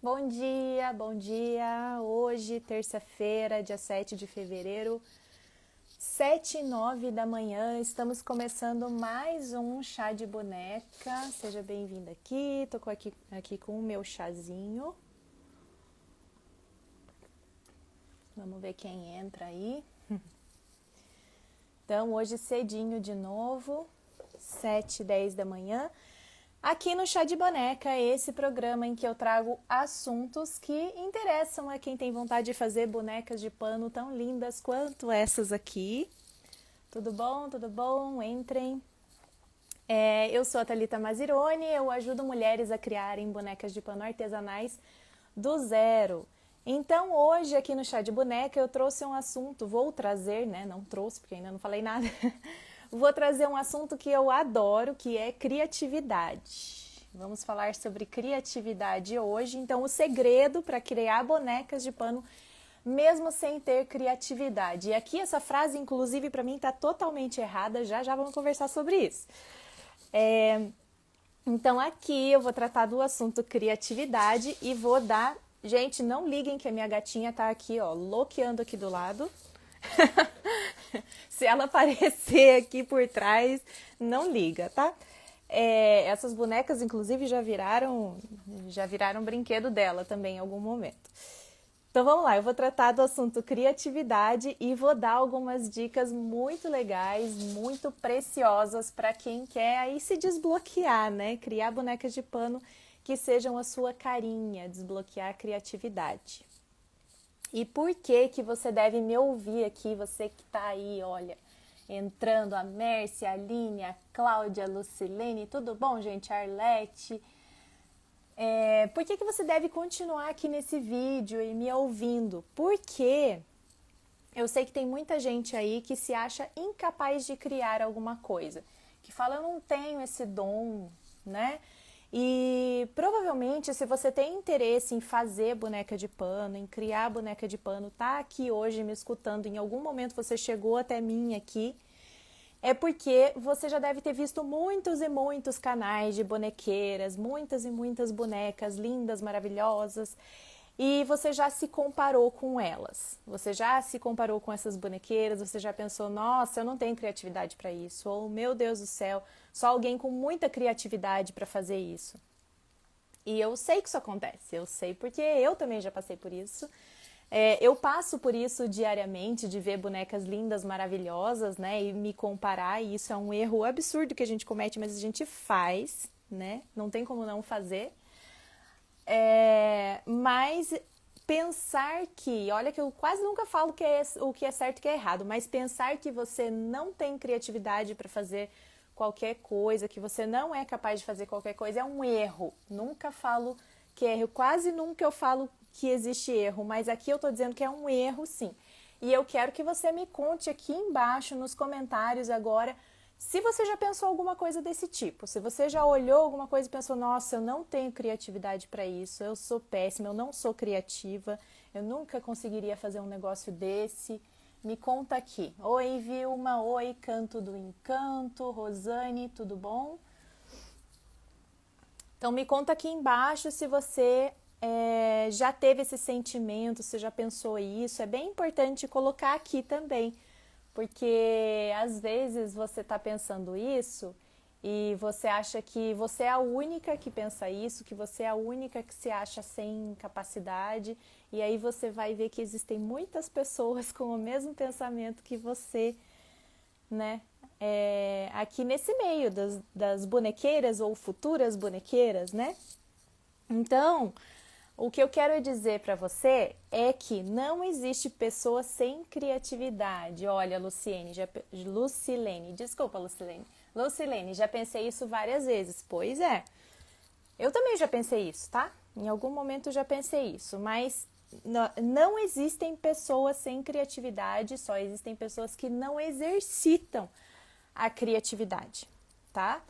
Bom dia, bom dia. Hoje, terça-feira, dia 7 de fevereiro, 7h09 da manhã, estamos começando mais um chá de boneca. Seja bem-vindo aqui. Tô aqui com o meu chazinho. Vamos ver quem entra aí. Então, hoje cedinho de novo, 7h10 da manhã. Aqui no Chá de Boneca, esse programa em que eu trago assuntos que interessam a quem tem vontade de fazer bonecas de pano tão lindas quanto essas aqui. Tudo bom? Tudo bom? Entrem. Eu sou a Thalita Mazironi, eu ajudo mulheres a criarem bonecas de pano artesanais do zero. Então, hoje aqui no Chá de Boneca eu trouxe um assunto, vou trazer, né? Não trouxe porque ainda não falei nada. Vou trazer um assunto que eu adoro, que é criatividade. Vamos falar sobre criatividade hoje. Então, o segredo para criar bonecas de pano mesmo sem ter criatividade. E aqui essa frase, inclusive, para mim está totalmente errada. Já já vamos conversar sobre isso. Então, aqui eu vou tratar do assunto criatividade e vou dar... Gente, não liguem que a minha gatinha tá aqui, ó, loqueando aqui do lado. Se ela aparecer aqui por trás, não liga, tá? Essas bonecas, inclusive, já viraram brinquedo dela também em algum momento. Então vamos lá, eu vou tratar do assunto criatividade e vou dar algumas dicas muito legais, muito preciosas para quem quer aí se desbloquear, né? Criar bonecas de pano que sejam a sua carinha, desbloquear a criatividade. E por que que você deve me ouvir aqui, você que tá aí, olha, entrando, a Mércia, a Aline, a Cláudia, a Lucilene, tudo bom, gente? A Arlete. Por que que você deve continuar aqui nesse vídeo e me ouvindo? Porque eu sei que tem muita gente aí que se acha incapaz de criar alguma coisa, que fala, eu não tenho esse dom, né? E provavelmente, se você tem interesse em fazer boneca de pano, em criar boneca de pano, tá aqui hoje me escutando, em algum momento você chegou até mim aqui, é porque você já deve ter visto muitos e muitos canais de bonequeiras, muitas e muitas bonecas lindas, maravilhosas, e você já se comparou com elas. Você já se comparou com essas bonequeiras, você já pensou, nossa, eu não tenho criatividade para isso, ou meu Deus do céu, só alguém com muita criatividade para fazer isso. E eu sei que isso acontece, eu sei porque eu também já passei por isso. Eu passo por isso diariamente, de ver bonecas lindas, maravilhosas, né? E me comparar, e isso é um erro absurdo que a gente comete, mas a gente faz, né? Não tem como não fazer. Mas pensar que, olha que eu quase nunca falo que o que é certo e o que é errado, mas pensar que você não tem criatividade para fazer qualquer coisa, que você não é capaz de fazer qualquer coisa, é um erro. Nunca falo que é erro, quase nunca eu falo que existe erro, mas aqui eu tô dizendo que é um erro sim. E eu quero que você me conte aqui embaixo nos comentários agora se você já pensou alguma coisa desse tipo, se você já olhou alguma coisa e pensou, nossa, eu não tenho criatividade para isso, eu sou péssima, eu não sou criativa, eu nunca conseguiria fazer um negócio desse, me conta aqui. Oi, Vilma, oi, Canto do Encanto, Rosane, tudo bom? Então me conta aqui embaixo se você já teve esse sentimento, se já pensou isso, é bem importante colocar aqui também, porque às vezes você está pensando isso e você acha que você é a única que pensa isso, que você é a única que se acha sem capacidade, e aí você vai ver que existem muitas pessoas com o mesmo pensamento que você, né? Aqui nesse meio das bonequeiras ou futuras bonequeiras, né? Então, o que eu quero dizer para você é que não existe pessoa sem criatividade. Olha, Lucilene, desculpa, Lucilene. Lucilene, já pensei isso várias vezes. Pois é, eu também já pensei isso, tá? Em algum momento eu já pensei isso, mas não existem pessoas sem criatividade, só existem pessoas que não exercitam a criatividade, tá?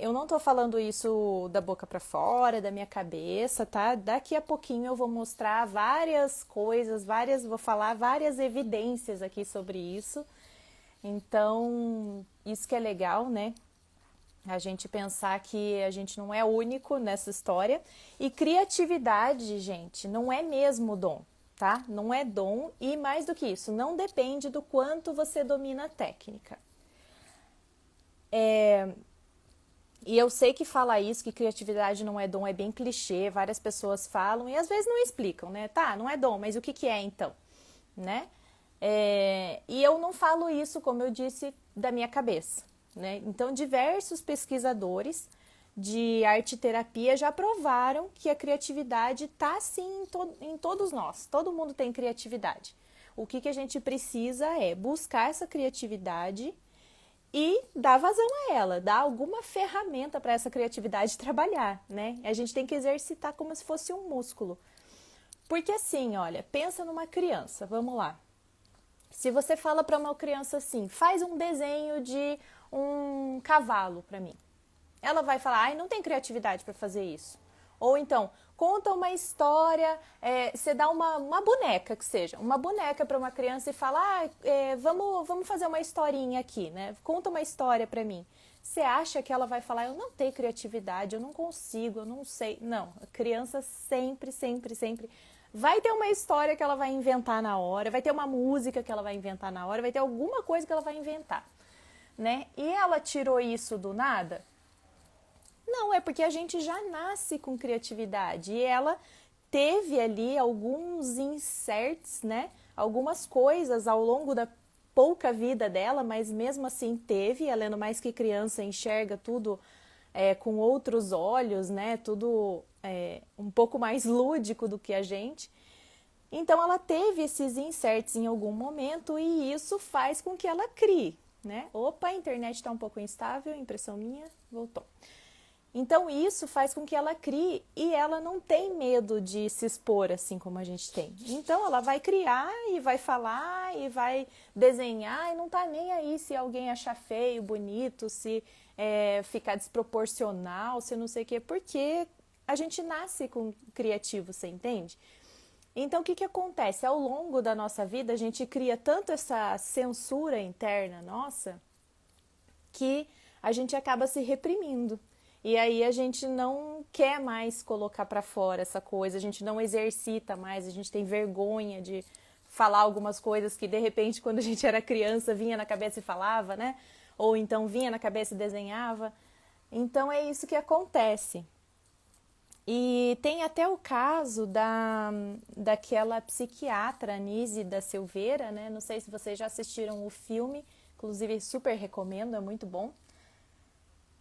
Eu não tô falando isso da boca para fora, da minha cabeça, tá? Daqui a pouquinho eu vou mostrar várias coisas, vou falar várias evidências aqui sobre isso. Então, isso que é legal, né? A gente pensar que a gente não é único nessa história. E criatividade, gente, não é mesmo dom, tá? Não é dom e mais do que isso, não depende do quanto você domina a técnica. E eu sei que falar isso, que criatividade não é dom, é bem clichê, várias pessoas falam e às vezes não explicam, né? Tá, não é dom, mas o que que é então, né? E eu não falo isso, como eu disse, da minha cabeça, né? Então, diversos pesquisadores de arte-terapia já provaram que a criatividade está sim em todos nós, todo mundo tem criatividade. O que que a gente precisa é buscar essa criatividade e dar vazão a ela, dar alguma ferramenta para essa criatividade trabalhar, né? A gente tem que exercitar como se fosse um músculo. Porque assim, olha, pensa numa criança, vamos lá. Se você fala para uma criança assim, faz um desenho de um cavalo para mim. Ela vai falar, ai, não tem criatividade para fazer isso. Ou então, conta uma história, você dá uma boneca que seja, uma boneca para uma criança e fala, vamos fazer uma historinha aqui, né? Conta uma história para mim. Você acha que ela vai falar, eu não tenho criatividade, eu não consigo, eu não sei. Não, a criança sempre, sempre, sempre vai ter uma história que ela vai inventar na hora, vai ter uma música que ela vai inventar na hora, vai ter alguma coisa que ela vai inventar, né? E ela tirou isso do nada? Não, é porque a gente já nasce com criatividade e ela teve ali alguns inserts, né? Algumas coisas ao longo da pouca vida dela, mas mesmo assim teve. Ela, é mais que criança, enxerga tudo com outros olhos, né? Tudo um pouco mais lúdico do que a gente. Então ela teve esses inserts em algum momento e isso faz com que ela crie, né? Opa, a internet está um pouco instável, impressão minha, voltou. Então isso faz com que ela crie e ela não tem medo de se expor assim como a gente tem. Então ela vai criar e vai falar e vai desenhar e não tá nem aí se alguém achar feio, bonito, se ficar desproporcional, se não sei o quê, porque a gente nasce com criativo, você entende? Então o que acontece? Ao longo da nossa vida a gente cria tanto essa censura interna nossa que a gente acaba se reprimindo. E aí a gente não quer mais colocar para fora essa coisa, a gente não exercita mais, a gente tem vergonha de falar algumas coisas que de repente quando a gente era criança vinha na cabeça e falava, né? Ou então vinha na cabeça e desenhava. Então é isso que acontece. E tem até o caso daquela psiquiatra Anísia da Silveira, né? Não sei se vocês já assistiram o filme, inclusive super recomendo, é muito bom.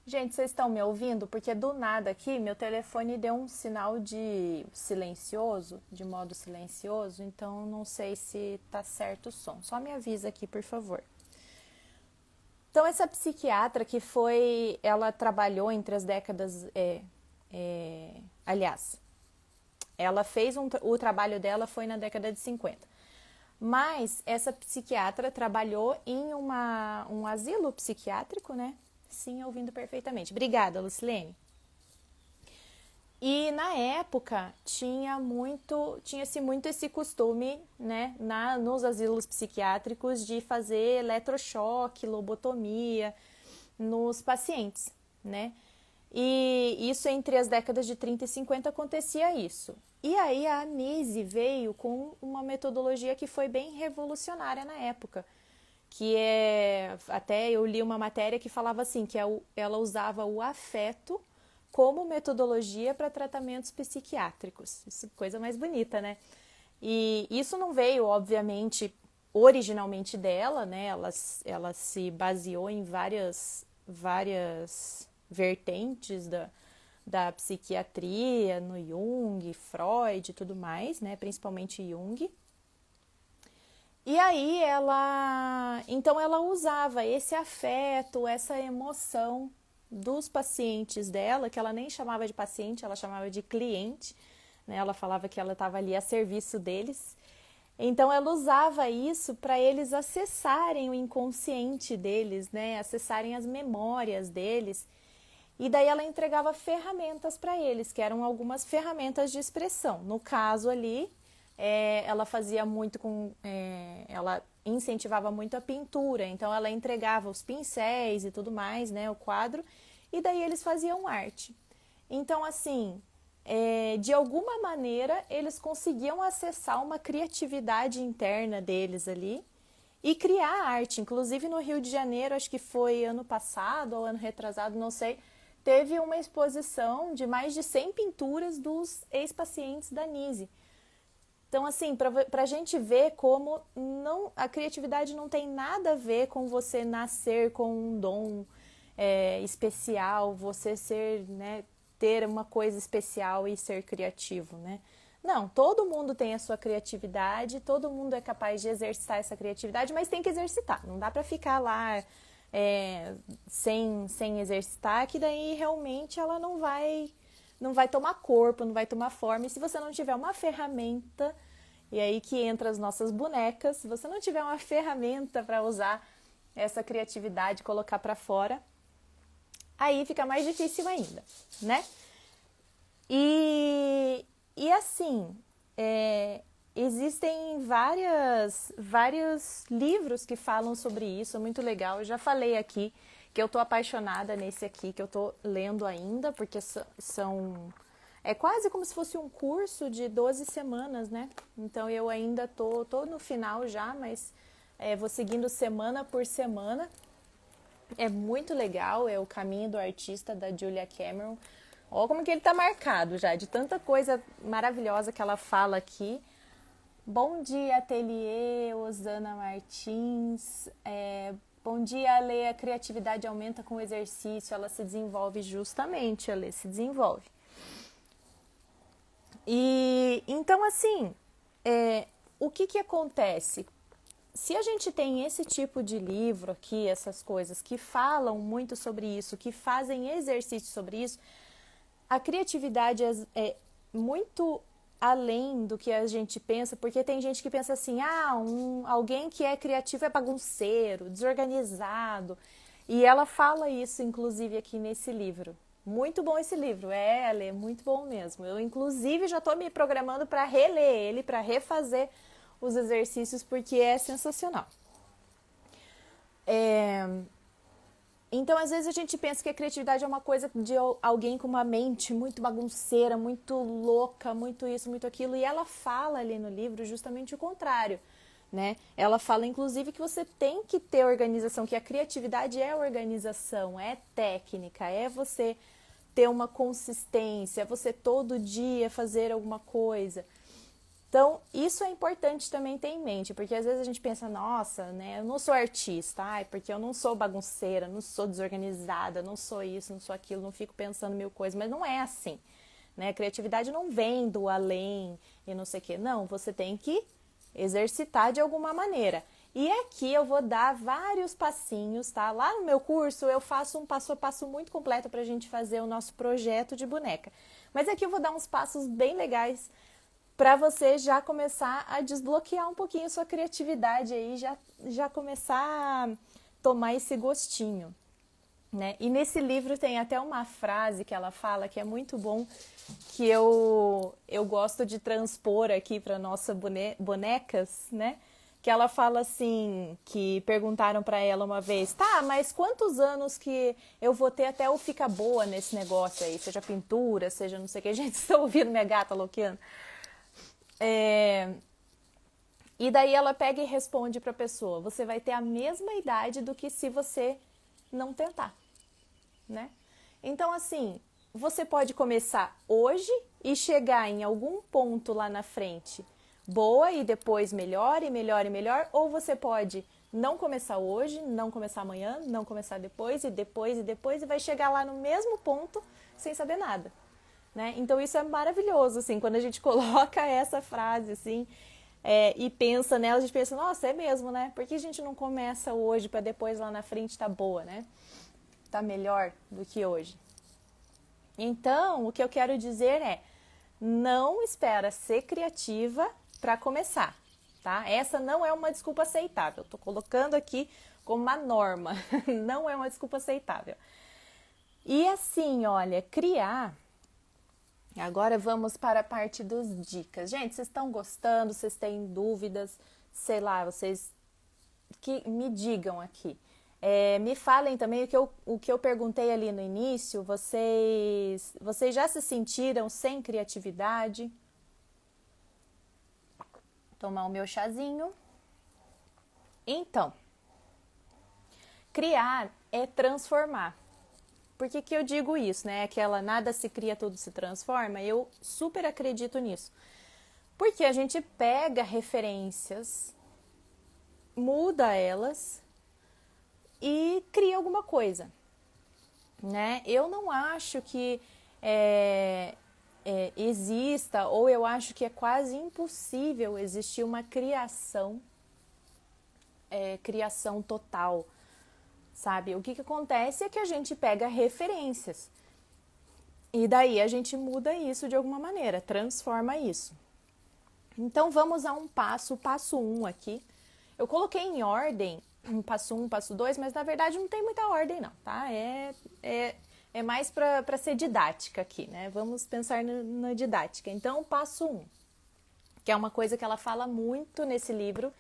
Gente, vocês estão me ouvindo? Porque do nada aqui meu telefone deu um sinal de silencioso, de modo silencioso, então não sei se tá certo o som. Só me avisa aqui, por favor. Então essa psiquiatra ela trabalhou entre as décadas, aliás, ela fez o trabalho dela foi na década de 50. Mas essa psiquiatra trabalhou em um asilo psiquiátrico, né? Sim, ouvindo perfeitamente. Obrigada, Lucilene. E na época tinha-se muito esse costume, né, nos asilos psiquiátricos de fazer eletrochoque, lobotomia nos pacientes, né? E isso entre as décadas de 30 e 50 acontecia isso. E aí a Anísia veio com uma metodologia que foi bem revolucionária na época, que até eu li uma matéria que falava assim, que ela usava o afeto como metodologia para tratamentos psiquiátricos. Isso, coisa mais bonita, né? E isso não veio, obviamente, originalmente dela, né? Ela se baseou em várias vertentes da psiquiatria, no Jung, Freud e tudo mais, né? Principalmente Jung. E aí então ela usava esse afeto, essa emoção dos pacientes dela, que ela nem chamava de paciente, ela chamava de cliente, né? Ela falava que ela estava ali a serviço deles. Então ela usava isso para eles acessarem o inconsciente deles, né? Acessarem as memórias deles. E daí ela entregava ferramentas para eles, que eram algumas ferramentas de expressão. No caso ali, ela fazia muito ela incentivava muito a pintura, então ela entregava os pincéis e tudo mais, né, o quadro, e daí eles faziam arte. Então, assim, de alguma maneira, eles conseguiam acessar uma criatividade interna deles ali e criar arte. Inclusive no Rio de Janeiro, acho que foi ano passado ou ano retrasado, não sei, teve uma exposição de mais de 100 pinturas dos ex-pacientes da Nise. Então, assim, para a gente ver como a criatividade não tem nada a ver com você nascer com um dom especial, você ser, né, ter uma coisa especial e ser criativo, né? Não, todo mundo tem a sua criatividade, todo mundo é capaz de exercitar essa criatividade, mas tem que exercitar. Não dá para ficar lá sem exercitar, que daí realmente ela não vai tomar corpo, não vai tomar forma. E se você não tiver uma ferramenta, e aí que entra as nossas bonecas, se você não tiver uma ferramenta para usar essa criatividade, colocar para fora, aí fica mais difícil ainda, né? E assim, existem vários livros que falam sobre isso, é muito legal. Eu já falei aqui que eu tô apaixonada nesse aqui, que eu tô lendo ainda, porque é quase como se fosse um curso de 12 semanas, né? Então eu ainda tô no final já, mas vou seguindo semana por semana. É muito legal, é O Caminho do Artista, da Julia Cameron. Olha como que ele tá marcado já, de tanta coisa maravilhosa que ela fala aqui. Bom dia, Ateliê, Osana Martins. Bom dia, Ale. A criatividade aumenta com o exercício, ela se desenvolve justamente, Ale, se desenvolve. E então, assim, o que acontece? Se a gente tem esse tipo de livro aqui, essas coisas que falam muito sobre isso, que fazem exercício sobre isso, a criatividade é muito além do que a gente pensa, porque tem gente que pensa assim, alguém que é criativo é bagunceiro, desorganizado. E ela fala isso, inclusive, aqui nesse livro. Muito bom esse livro, Ale, muito bom mesmo. Eu, inclusive, já estou me programando para reler ele, para refazer os exercícios, porque é sensacional. Então, às vezes a gente pensa que a criatividade é uma coisa de alguém com uma mente muito bagunceira, muito louca, muito isso, muito aquilo. E ela fala ali no livro justamente o contrário, né? Ela fala, inclusive, que você tem que ter organização, que a criatividade é organização, é técnica, é você ter uma consistência, é você todo dia fazer alguma coisa. Então, isso é importante também ter em mente, porque às vezes a gente pensa, nossa, né, eu não sou artista, porque eu não sou bagunceira, não sou desorganizada, não sou isso, não sou aquilo, não fico pensando mil coisas, mas não é assim, né? A criatividade não vem do além e não sei o quê, não, você tem que exercitar de alguma maneira. E aqui eu vou dar vários passinhos, tá? Lá no meu curso eu faço um passo a passo muito completo pra gente fazer o nosso projeto de boneca. Mas aqui eu vou dar uns passos bem legais para você já começar a desbloquear um pouquinho sua criatividade aí, já começar a tomar esse gostinho, né? E nesse livro tem até uma frase que ela fala que é muito bom, que eu gosto de transpor aqui para nossas bonecas, né? Que ela fala assim, que perguntaram para ela uma vez, tá, mas quantos anos que eu vou ter até eu ficar boa nesse negócio aí, seja pintura, seja não sei o que, gente, vocês estão ouvindo minha gata louquinha? E daí ela pega e responde para a pessoa, você vai ter a mesma idade do que se você não tentar, né? Então, assim, você pode começar hoje e chegar em algum ponto lá na frente boa e depois melhor e melhor e melhor, ou você pode não começar hoje, não começar amanhã, não começar depois e depois e depois e vai chegar lá no mesmo ponto sem saber nada. Né? Então isso é maravilhoso, assim, quando a gente coloca essa frase, assim, e pensa nela, a gente pensa, nossa, é mesmo, né? Por que a gente não começa hoje para depois lá na frente tá boa, né? Tá melhor do que hoje. Então, o que eu quero dizer é, não espera ser criativa para começar, tá? Essa não é uma desculpa aceitável, eu tô colocando aqui como uma norma, não é uma desculpa aceitável. E assim, olha, criar... Agora vamos para a parte dos dicas. Gente, vocês estão gostando? Vocês têm dúvidas? Sei lá, vocês que me digam aqui. Me falem também o que eu perguntei ali no início, vocês já se sentiram sem criatividade? Tomar o meu chazinho. Então, criar é transformar. Por que eu digo isso, né? Aquela nada se cria, tudo se transforma. Eu super acredito nisso. Porque a gente pega referências, muda elas e cria alguma coisa, né? Eu não acho que exista, ou eu acho que é quase impossível existir uma criação total, sabe? O que acontece é que a gente pega referências e daí a gente muda isso de alguma maneira, transforma isso. Então vamos a o passo 1 aqui. Eu coloquei em ordem, passo 1, passo 2, mas na verdade não tem muita ordem não, tá? É mais para ser didática aqui, né? Vamos pensar na didática. Então, passo 1, que é uma coisa que ela fala muito nesse livro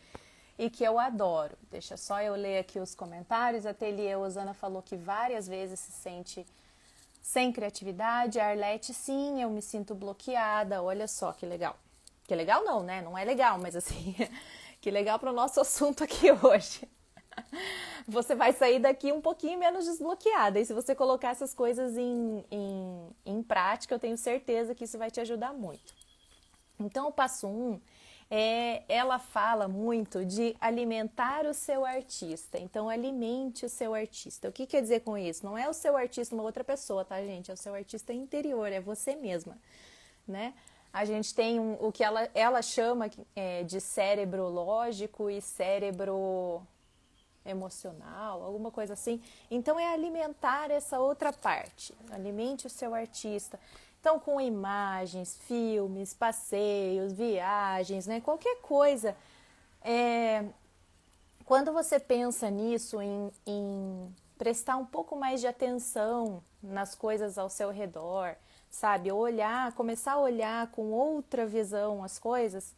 e que eu adoro. Deixa só eu ler aqui os comentários. A Ateliê Osana falou que várias vezes se sente sem criatividade. A Arlete, sim, eu me sinto bloqueada. Olha só que legal. Que legal não, né? Não é legal, mas assim, que legal para o nosso assunto aqui hoje. Você vai sair daqui um pouquinho menos desbloqueada. E se você colocar essas coisas em prática, eu tenho certeza que isso vai te ajudar muito. Então, o passo 1, ela fala muito de alimentar o seu artista. Então, alimente o seu artista. O que quer dizer com isso? Não é o seu artista uma outra pessoa, tá, gente? É o seu artista interior, é você mesma, né? A gente tem o que ela chama de cérebro lógico e cérebro emocional, alguma coisa assim. Então, é alimentar essa outra parte. Alimente o seu artista. Então, com imagens, filmes, passeios, viagens, né? Qualquer coisa. Quando você pensa nisso, em prestar um pouco mais de atenção nas coisas ao seu redor, sabe? Começar a olhar com outra visão as coisas,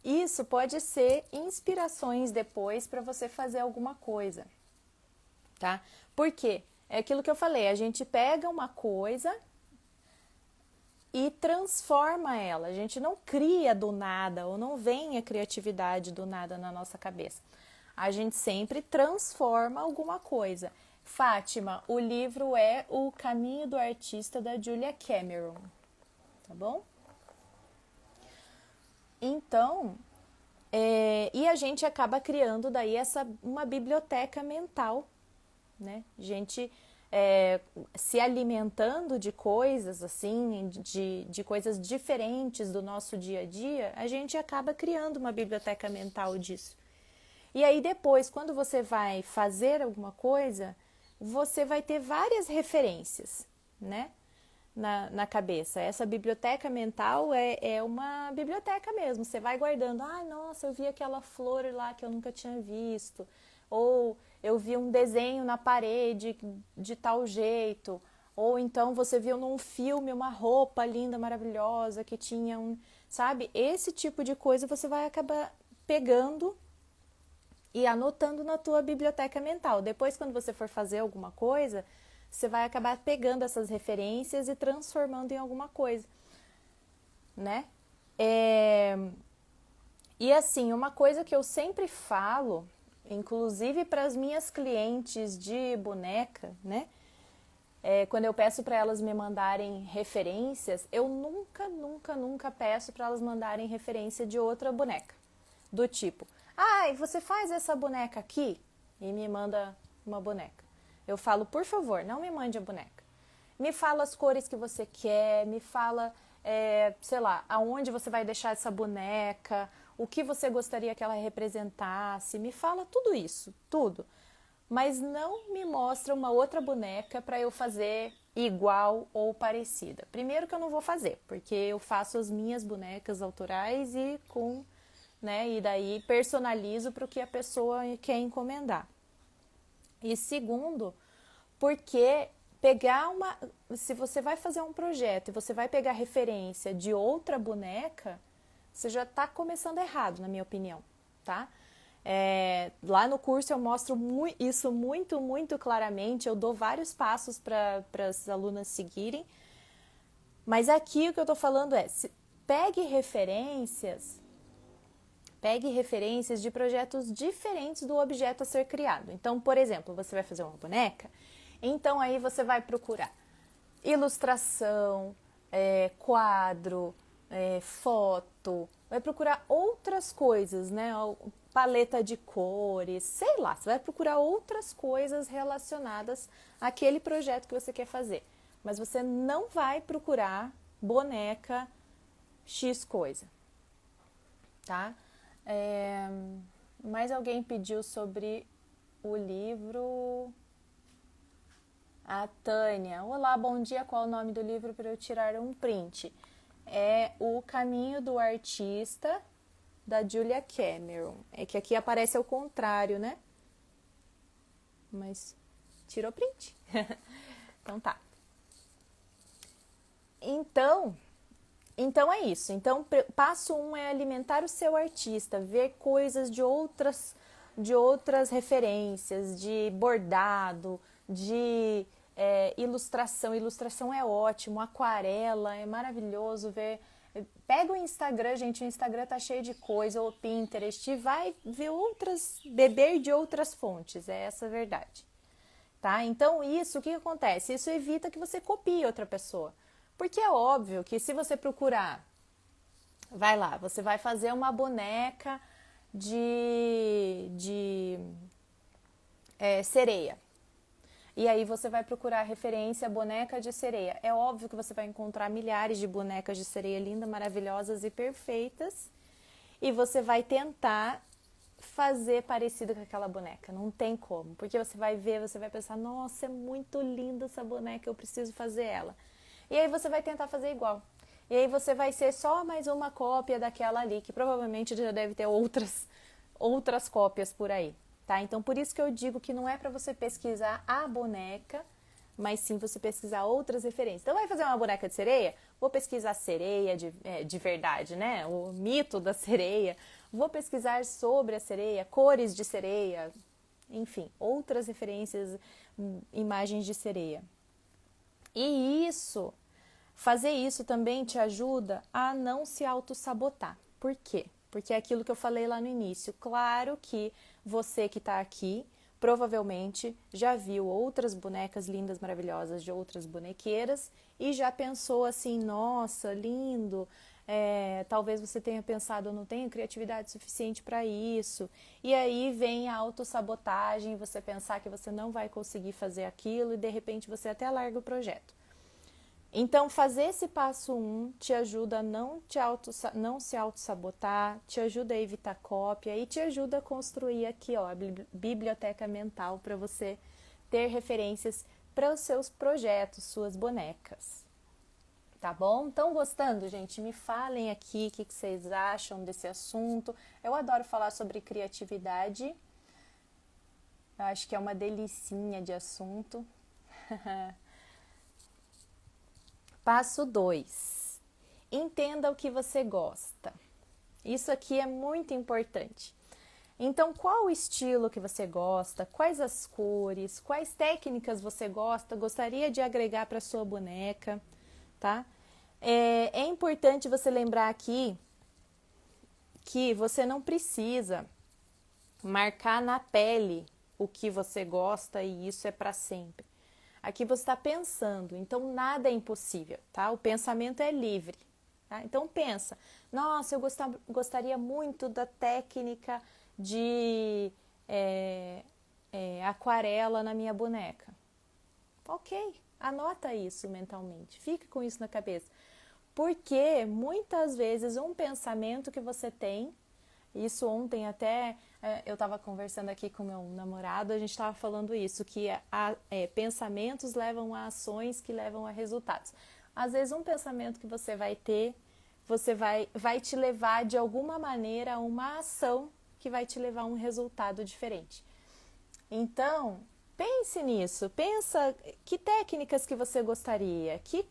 isso pode ser inspirações depois para você fazer alguma coisa, tá? Por quê? É aquilo que eu falei, a gente pega uma coisa e transforma ela. A gente não cria do nada ou não vem a criatividade do nada na nossa cabeça. A gente sempre transforma alguma coisa. Fátima, o livro é O Caminho do Artista, da Julia Cameron, tá bom? Então, e a gente acaba criando daí uma biblioteca mental, né? A gente se alimentando de coisas assim, de coisas diferentes do nosso dia a dia, a gente acaba criando uma biblioteca mental disso. E aí depois, quando você vai fazer alguma coisa, você vai ter várias referências, né? Na cabeça. Essa biblioteca mental é uma biblioteca mesmo. Você vai guardando, nossa, eu vi aquela flor lá que eu nunca tinha visto. Ou eu vi um desenho na parede de tal jeito. Ou então você viu num filme uma roupa linda, maravilhosa, que tinha sabe? Esse tipo de coisa você vai acabar pegando e anotando na tua biblioteca mental. Depois, quando você for fazer alguma coisa, você vai acabar pegando essas referências e transformando em alguma coisa, né? E assim, uma coisa que eu sempre falo, inclusive para as minhas clientes de boneca, né? Quando eu peço para elas me mandarem referências, eu nunca peço para elas mandarem referência de outra boneca. Do tipo, você faz essa boneca aqui? E me manda uma boneca. Eu falo, por favor, não me mande a boneca. Me fala as cores que você quer, me fala, sei lá, aonde você vai deixar essa boneca, o que você gostaria que ela representasse, me fala tudo isso, tudo. Mas não me mostra uma outra boneca para eu fazer igual ou parecida. Primeiro que eu não vou fazer, porque eu faço as minhas bonecas autorais e e daí personalizo para o que a pessoa quer encomendar. E segundo, porque se você vai fazer um projeto e você vai pegar referência de outra boneca, você já está começando errado, na minha opinião, tá? Lá no curso eu mostro isso muito claramente, eu dou vários passos para as alunas seguirem, mas aqui o que eu estou falando pegue referências de projetos diferentes do objeto a ser criado. Então, por exemplo, você vai fazer uma boneca, então aí você vai procurar ilustração, quadro, foto, vai procurar outras coisas, né? Paleta de cores, sei lá, você vai procurar outras coisas relacionadas àquele projeto que você quer fazer. Mas você não vai procurar boneca X coisa, tá? Mais alguém pediu sobre o livro... A Tânia, olá, bom dia, qual o nome do livro para eu tirar um print? É O Caminho do Artista, da Julia Cameron. É que aqui aparece ao contrário, né? Mas tirou print. Então tá. Então é isso. Então, passo 1 é alimentar o seu artista, ver coisas de outras referências, de bordado, de ilustração. Ilustração é ótimo, aquarela, é maravilhoso ver. Pega o Instagram, gente, o Instagram tá cheio de coisa, ou Pinterest, e vai ver beber de outras fontes, é essa a verdade. Tá? Então, o que acontece? Isso evita que você copie outra pessoa. Porque é óbvio que se você procurar, você vai fazer uma boneca de sereia. E aí você vai procurar referência boneca de sereia. É óbvio que você vai encontrar milhares de bonecas de sereia lindas, maravilhosas e perfeitas. E você vai tentar fazer parecido com aquela boneca. Não tem como. Porque você vai ver, você vai pensar, nossa, é muito linda essa boneca, eu preciso fazer ela. E aí você vai tentar fazer igual. E aí você vai ser só mais uma cópia daquela ali, que provavelmente já deve ter outras cópias por aí. Tá? Então, por isso que eu digo que não é para você pesquisar a boneca, mas sim você pesquisar outras referências. Então, vai fazer uma boneca de sereia? Vou pesquisar sereia de verdade, né? O mito da sereia. Vou pesquisar sobre a sereia, cores de sereia, enfim, outras referências, imagens de sereia. E fazer isso também te ajuda a não se auto-sabotar. Por quê? Porque é aquilo que eu falei lá no início. Claro que você que está aqui, provavelmente já viu outras bonecas lindas, maravilhosas de outras bonequeiras e já pensou assim, nossa, lindo, talvez você tenha pensado, eu não tenho criatividade suficiente para isso. E aí vem a autossabotagem, você pensar que você não vai conseguir fazer aquilo e de repente você até larga o projeto. Então, fazer esse passo 1 te ajuda a não se auto-sabotar, te ajuda a evitar cópia e te ajuda a construir aqui, ó, a biblioteca mental para você ter referências para os seus projetos, suas bonecas. Tá bom? Estão gostando, gente? Me falem aqui o que vocês acham desse assunto. Eu adoro falar sobre criatividade. Eu acho que é uma delicinha de assunto. Passo 2. Entenda o que você gosta. Isso aqui é muito importante. Então, qual o estilo que você gosta? Quais as cores? Quais técnicas você gostaria de agregar para sua boneca, tá? É importante você lembrar aqui que você não precisa marcar na pele o que você gosta e isso é para sempre. Aqui você está pensando, então nada é impossível, tá? O pensamento é livre, tá? Então pensa, nossa, eu gostaria muito da técnica de aquarela na minha boneca. Ok, anota isso mentalmente, fique com isso na cabeça. Porque muitas vezes um pensamento que você tem, isso ontem até eu estava conversando aqui com meu namorado, a gente estava falando isso, que pensamentos levam a ações que levam a resultados. Às vezes um pensamento que você vai ter, vai te levar de alguma maneira a uma ação que vai te levar a um resultado diferente. Então, pense nisso, pensa que técnicas que você gostaria, que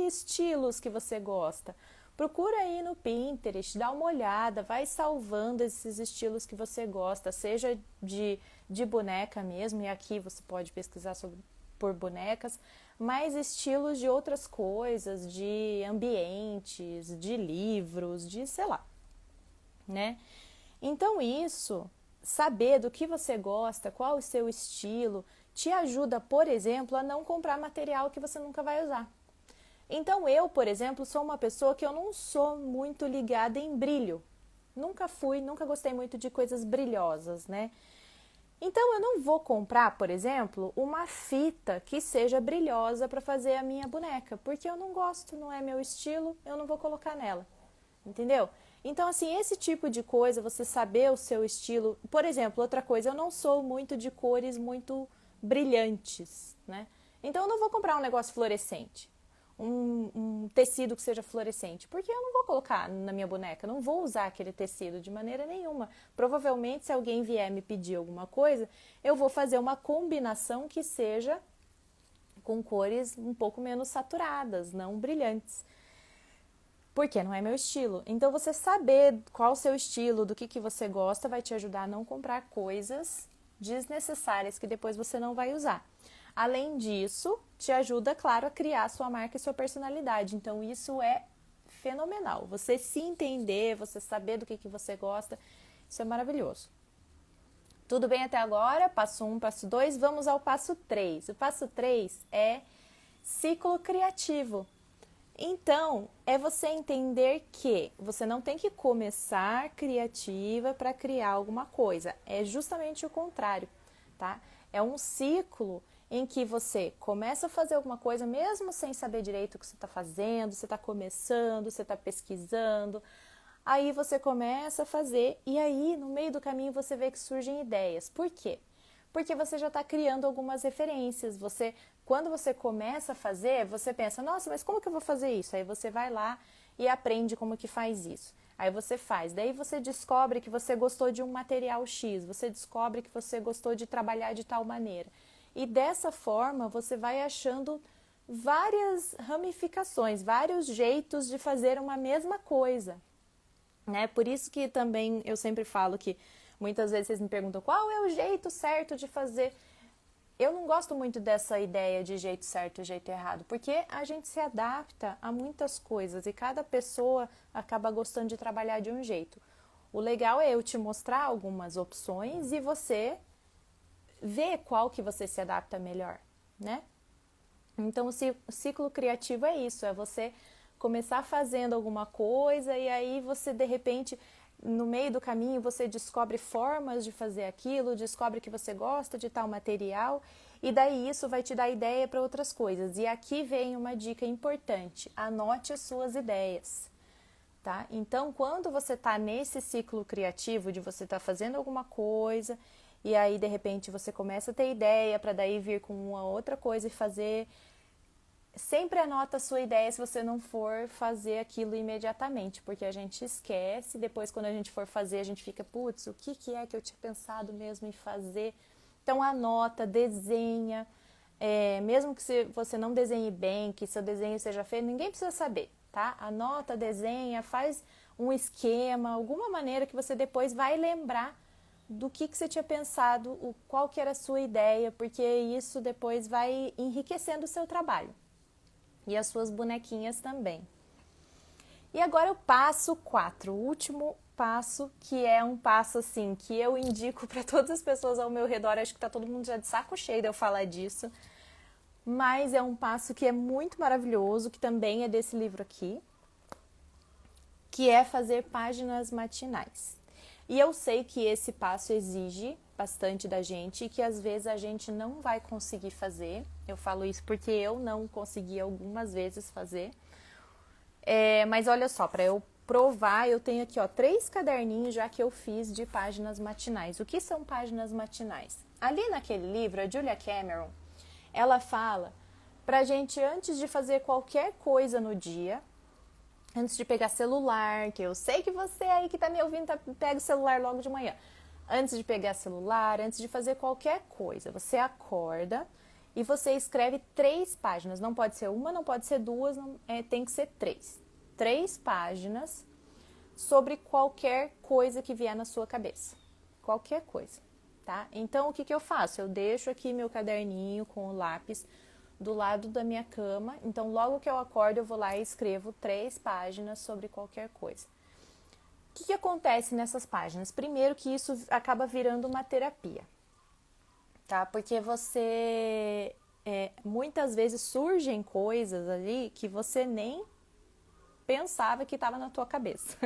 estilos que você gosta. Procura aí no Pinterest, dá uma olhada, vai salvando esses estilos que você gosta, seja de boneca mesmo, e aqui você pode pesquisar por bonecas, mas estilos de outras coisas, de ambientes, de livros, de sei lá, né? Então isso, saber do que você gosta, qual o seu estilo, te ajuda, por exemplo, a não comprar material que você nunca vai usar. Então eu, por exemplo, sou uma pessoa que eu não sou muito ligada em brilho. Nunca fui, nunca gostei muito de coisas brilhosas, né? Então eu não vou comprar, por exemplo, uma fita que seja brilhosa para fazer a minha boneca, porque eu não gosto, não é meu estilo, eu não vou colocar nela. Entendeu? Então, assim, esse tipo de coisa, você saber o seu estilo. Por exemplo, outra coisa, eu não sou muito de cores muito brilhantes, né? Então, eu não vou comprar um negócio fluorescente, um tecido que seja fluorescente, porque eu não vou colocar na minha boneca, não vou usar aquele tecido de maneira nenhuma. Provavelmente, se alguém vier me pedir alguma coisa, eu vou fazer uma combinação que seja com cores um pouco menos saturadas, não brilhantes. Porque não é meu estilo. Então, você saber qual o seu estilo, do que você gosta, vai te ajudar a não comprar coisas desnecessárias que depois você não vai usar. Além disso, te ajuda, claro, a criar a sua marca e sua personalidade. Então, isso é fenomenal. Você se entender, você saber do que você gosta, isso é maravilhoso. Tudo bem até agora? Passo 1, passo 2, vamos ao passo 3. O passo 3 é ciclo criativo. Então, é você entender que você não tem que começar criativa para criar alguma coisa. É justamente o contrário, tá? É um ciclo em que você começa a fazer alguma coisa mesmo sem saber direito o que você está fazendo, você está começando, você está pesquisando. Aí você começa a fazer e aí no meio do caminho você vê que surgem ideias. Por quê? Porque você já está criando algumas referências. Quando você começa a fazer, você pensa, nossa, mas como que eu vou fazer isso? Aí você vai lá e aprende como que faz isso. Aí você faz. Daí você descobre que você gostou de um material X, você descobre que você gostou de trabalhar de tal maneira. E dessa forma você vai achando várias ramificações, vários jeitos de fazer uma mesma coisa. Né? Por isso que também eu sempre falo que muitas vezes vocês me perguntam qual é o jeito certo de fazer. Eu não gosto muito dessa ideia de jeito certo e jeito errado, porque a gente se adapta a muitas coisas e cada pessoa acaba gostando de trabalhar de um jeito. O legal é eu te mostrar algumas opções e você ver qual que você se adapta melhor, né? Então, o ciclo criativo é isso, é você começar fazendo alguma coisa e aí você, de repente, no meio do caminho, você descobre formas de fazer aquilo, descobre que você gosta de tal material e daí isso vai te dar ideia para outras coisas. E aqui vem uma dica importante, anote as suas ideias, tá? Então, quando você está nesse ciclo criativo de você estar fazendo alguma coisa e aí, de repente, você começa a ter ideia para daí vir com uma outra coisa e fazer. Sempre anota a sua ideia se você não for fazer aquilo imediatamente, porque a gente esquece, depois quando a gente for fazer, a gente fica, putz, o que é que eu tinha pensado mesmo em fazer? Então anota, desenha, mesmo que você não desenhe bem, que seu desenho seja feio, ninguém precisa saber, tá? Anota, desenha, faz um esquema, alguma maneira que você depois vai lembrar do que você tinha pensado, qual que era a sua ideia, porque isso depois vai enriquecendo o seu trabalho. E as suas bonequinhas também. E agora o passo 4, o último passo, que é um passo assim, que eu indico para todas as pessoas ao meu redor, acho que tá todo mundo já de saco cheio de eu falar disso, mas é um passo que é muito maravilhoso, que também é desse livro aqui, que é fazer páginas matinais. E eu sei que esse passo exige bastante da gente e que às vezes a gente não vai conseguir fazer. Eu falo isso porque eu não consegui algumas vezes fazer. Mas olha só, para eu provar, eu tenho aqui 3 caderninhos já que eu fiz de páginas matinais. O que são páginas matinais? Ali naquele livro, a Julia Cameron, ela fala pra gente, antes de fazer qualquer coisa no dia, antes de pegar celular, que eu sei que você aí que tá me ouvindo pega o celular logo de manhã. Antes de pegar celular, antes de fazer qualquer coisa, você acorda e você escreve 3 páginas. Não pode ser uma, não pode ser 2, tem que ser 3. 3 páginas sobre qualquer coisa que vier na sua cabeça. Qualquer coisa, tá? Então, o que eu faço? Eu deixo aqui meu caderninho com o lápis do lado da minha cama. Então, logo que eu acordo, eu vou lá e escrevo 3 páginas sobre qualquer coisa. O que acontece nessas páginas? Primeiro que isso acaba virando uma terapia, tá? Porque você, muitas vezes surgem coisas ali que você nem pensava que estava na tua cabeça.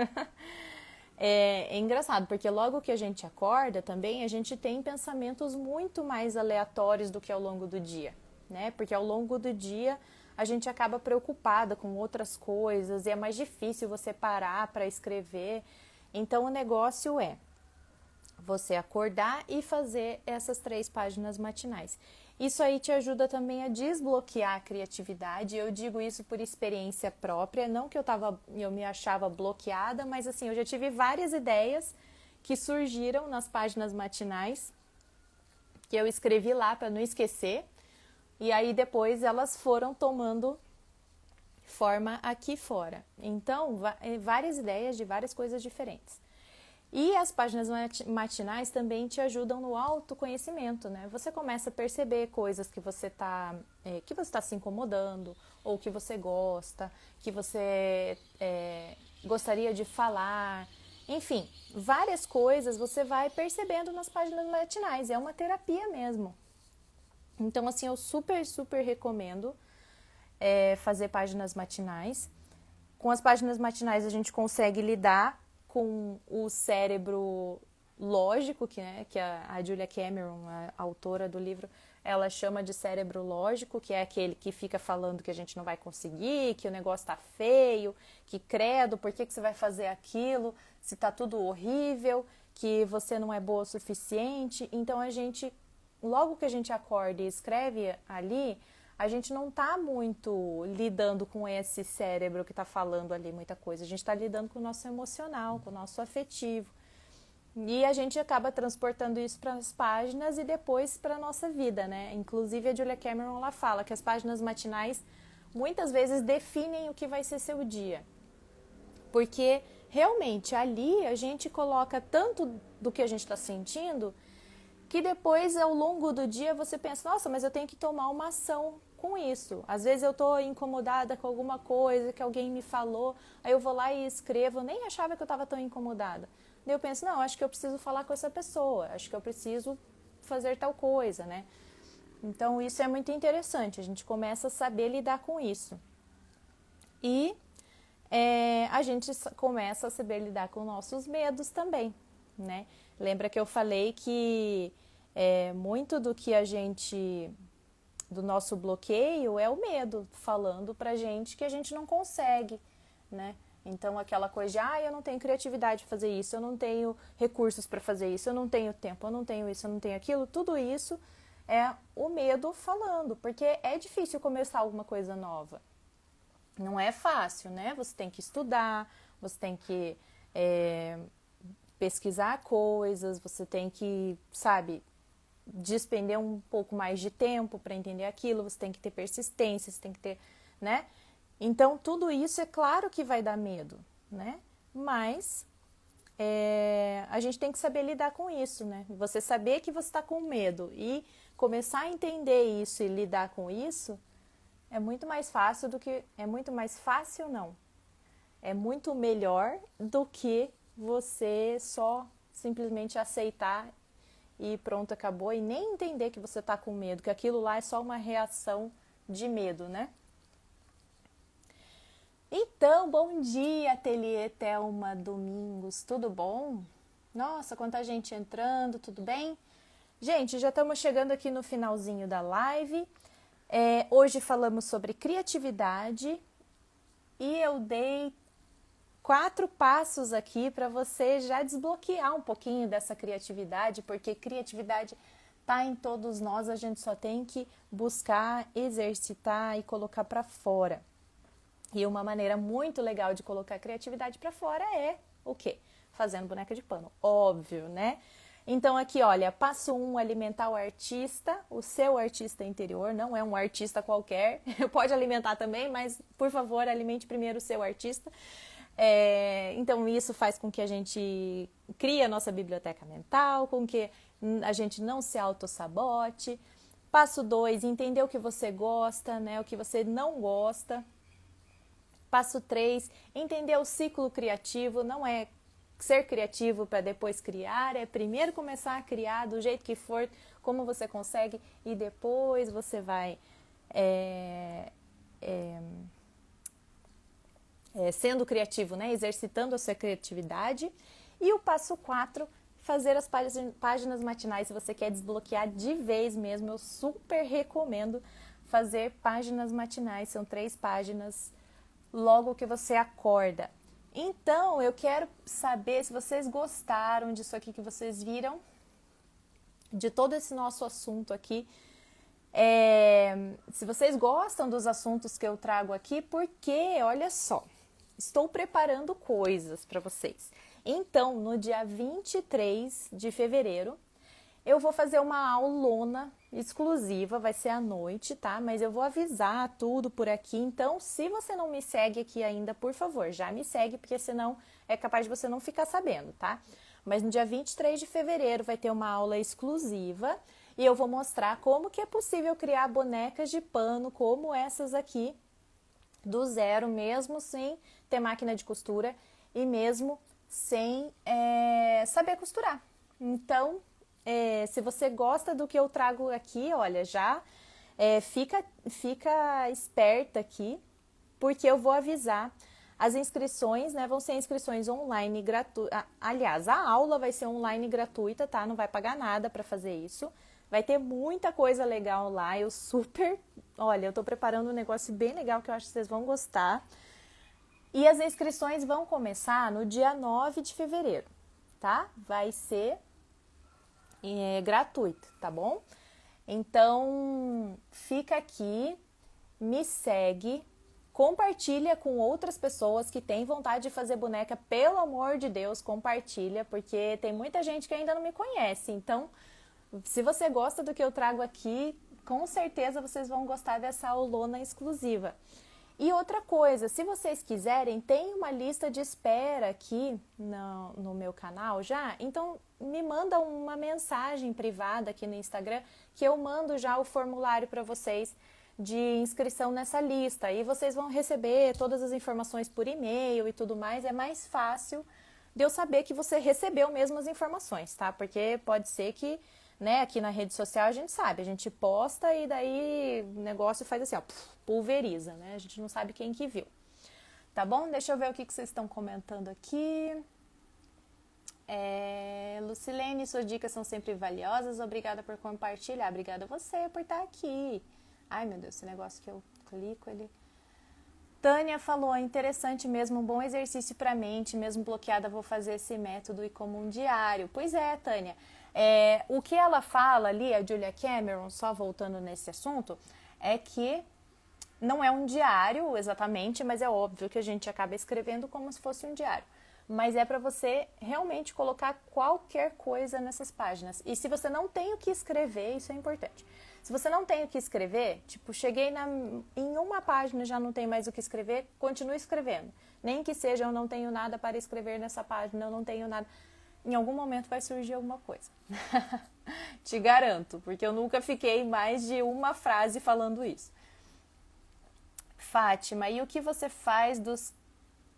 É engraçado, porque logo que a gente acorda também, a gente tem pensamentos muito mais aleatórios do que ao longo do dia, né? Porque ao longo do dia a gente acaba preocupada com outras coisas e é mais difícil você parar para escrever. Então, o negócio é você acordar e fazer essas 3 páginas matinais. Isso aí te ajuda também a desbloquear a criatividade. Eu digo isso por experiência própria, não que eu me achava bloqueada, mas assim, eu já tive várias ideias que surgiram nas páginas matinais, que eu escrevi lá para não esquecer, e aí depois elas foram tomando forma aqui fora. Então, várias ideias de várias coisas diferentes. E as páginas matinais também te ajudam no autoconhecimento, né? Você começa a perceber coisas que você está se incomodando, ou que você gosta, que você gostaria de falar. Enfim, várias coisas você vai percebendo nas páginas matinais. É uma terapia mesmo. Então, assim, eu super, super recomendo fazer páginas matinais. Com as páginas matinais a gente consegue lidar com o cérebro lógico, que a Julia Cameron, a autora do livro, ela chama de cérebro lógico, que é aquele que fica falando que a gente não vai conseguir, que o negócio tá feio, que credo, por que você vai fazer aquilo, se tá tudo horrível, que você não é boa o suficiente. Então, logo que a gente acorda e escreve ali, a gente não está muito lidando com esse cérebro que está falando ali muita coisa. A gente está lidando com o nosso emocional, com o nosso afetivo. E a gente acaba transportando isso para as páginas e depois para a nossa vida, né? Inclusive a Julia Cameron, ela fala que as páginas matinais muitas vezes definem o que vai ser seu dia. Porque realmente ali a gente coloca tanto do que a gente está sentindo que depois, ao longo do dia, você pensa, nossa, mas eu tenho que tomar uma ação com isso. Às vezes eu estou incomodada com alguma coisa que alguém me falou, aí eu vou lá e escrevo, eu nem achava que eu estava tão incomodada. Daí eu penso, não, acho que eu preciso falar com essa pessoa, acho que eu preciso fazer tal coisa, né? Então, isso é muito interessante, a gente começa a saber lidar com isso. E a gente começa a saber lidar com nossos medos também, né? Lembra que eu falei que muito do nosso bloqueio é o medo, falando pra gente que a gente não consegue, né? Então, aquela coisa de, eu não tenho criatividade para fazer isso, eu não tenho recursos para fazer isso, eu não tenho tempo, eu não tenho isso, eu não tenho aquilo, tudo isso é o medo falando, porque é difícil começar alguma coisa nova. Não é fácil, né? Você tem que estudar, você tem que pesquisar coisas, você tem que, despender um pouco mais de tempo para entender aquilo, você tem que ter persistência, você tem que ter, né? Então, tudo isso é claro que vai dar medo, né? Mas a gente tem que saber lidar com isso, né? Você saber que você está com medo e começar a entender isso e lidar com isso é muito mais fácil é muito melhor do que você só simplesmente aceitar e pronto, acabou, e nem entender que você está com medo, que aquilo lá é só uma reação de medo, né? Então, bom dia, Ateliê Thelma Domingos, tudo bom? Nossa, quanta gente entrando, tudo bem? Gente, já estamos chegando aqui no finalzinho da live. Hoje falamos sobre criatividade e eu dei 4 passos aqui para você já desbloquear um pouquinho dessa criatividade, porque criatividade está em todos nós, a gente só tem que buscar, exercitar e colocar para fora. E uma maneira muito legal de colocar a criatividade para fora é o quê? Fazendo boneca de pano, óbvio, né? Então aqui, olha, passo 1, alimentar o artista, o seu artista interior, não é um artista qualquer, pode alimentar também, mas por favor, alimente primeiro o seu artista. Então isso faz com que a gente crie a nossa biblioteca mental, com que a gente não se autossabote. Passo 2, entender o que você gosta, né, o que você não gosta. Passo 3, entender o ciclo criativo, não é ser criativo para depois criar, é primeiro começar a criar do jeito que for, como você consegue, e depois você vai sendo criativo, né? Exercitando a sua criatividade. E o passo 4, fazer as páginas matinais. Se você quer desbloquear de vez mesmo, eu super recomendo fazer páginas matinais. São 3 páginas logo que você acorda. Então, eu quero saber se vocês gostaram disso aqui que vocês viram, de todo esse nosso assunto aqui. Se vocês gostam dos assuntos que eu trago aqui, porque, olha só, estou preparando coisas para vocês. Então, no dia 23 de fevereiro, eu vou fazer uma aulona exclusiva, vai ser à noite, tá? Mas eu vou avisar tudo por aqui. Então, se você não me segue aqui ainda, por favor, já me segue, porque senão é capaz de você não ficar sabendo, tá? Mas no dia 23 de fevereiro vai ter uma aula exclusiva e eu vou mostrar como que é possível criar bonecas de pano como essas aqui, do zero, mesmo sem ter máquina de costura e mesmo sem saber costurar. Então, se você gosta do que eu trago aqui, olha, já fica esperta aqui, porque eu vou avisar. As inscrições, né, vão ser inscrições online gratuitas. Aliás, a aula vai ser online gratuita, tá? Não vai pagar nada para fazer isso. Vai ter muita coisa legal lá. Olha, eu tô preparando um negócio bem legal que eu acho que vocês vão gostar. E as inscrições vão começar no dia 9 de fevereiro, tá? Vai ser gratuito, tá bom? Então, fica aqui, me segue, compartilha com outras pessoas que têm vontade de fazer boneca, pelo amor de Deus, compartilha, porque tem muita gente que ainda não me conhece. Então, se você gosta do que eu trago aqui, com certeza vocês vão gostar dessa aulona exclusiva. E outra coisa, se vocês quiserem, tem uma lista de espera aqui no meu canal já, então me manda uma mensagem privada aqui no Instagram que eu mando já o formulário para vocês de inscrição nessa lista. E vocês vão receber todas as informações por e-mail e tudo mais, é mais fácil de eu saber que você recebeu mesmo as informações, tá? Porque pode ser que, né, aqui na rede social a gente sabe, a gente posta e daí o negócio faz assim, ó, pulveriza, né? A gente não sabe quem que viu. Tá bom? Deixa eu ver o que vocês estão comentando aqui. Lucilene, suas dicas são sempre valiosas. Obrigada por compartilhar. Obrigada a você por estar aqui. Ai, meu Deus, esse negócio que eu clico, ele... Tânia falou, interessante mesmo, um bom exercício para a mente, mesmo bloqueada, vou fazer esse método e como um diário. Pois é, Tânia. O que ela fala ali, a Julia Cameron, só voltando nesse assunto, é que não é um diário exatamente, mas é óbvio que a gente acaba escrevendo como se fosse um diário. Mas é para você realmente colocar qualquer coisa nessas páginas. E se você não tem o que escrever, isso é importante. Se você não tem o que escrever, tipo, cheguei em uma página e já não tem mais o que escrever, continue escrevendo. Nem que seja, eu não tenho nada para escrever nessa página, eu não tenho nada. Em algum momento vai surgir alguma coisa. Te garanto, porque eu nunca fiquei mais de uma frase falando isso. Fátima, e o que você faz dos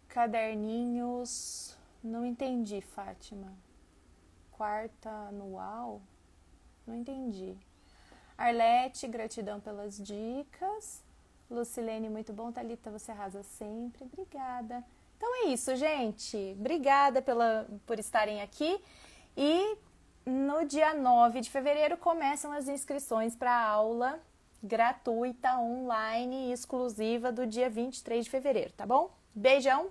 caderninhos? Não entendi, Fátima. Quarta anual? Não entendi. Arlete, gratidão pelas dicas. Lucilene, muito bom. Thalita, você arrasa sempre. Obrigada. Então é isso, gente. Obrigada por estarem aqui. E no dia 9 de fevereiro começam as inscrições para a aula gratuita, online e exclusiva do dia 23 de fevereiro, tá bom? Beijão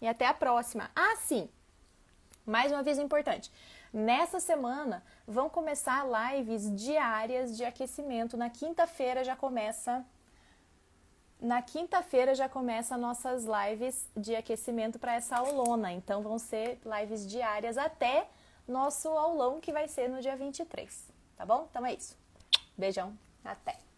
e até a próxima. Ah, sim! Mais um aviso importante. Nessa semana vão começar lives diárias de aquecimento. Na quinta-feira já começa nossas lives de aquecimento para essa aulona. Então vão ser lives diárias até nosso aulão que vai ser no dia 23, tá bom? Então é isso. Beijão, até!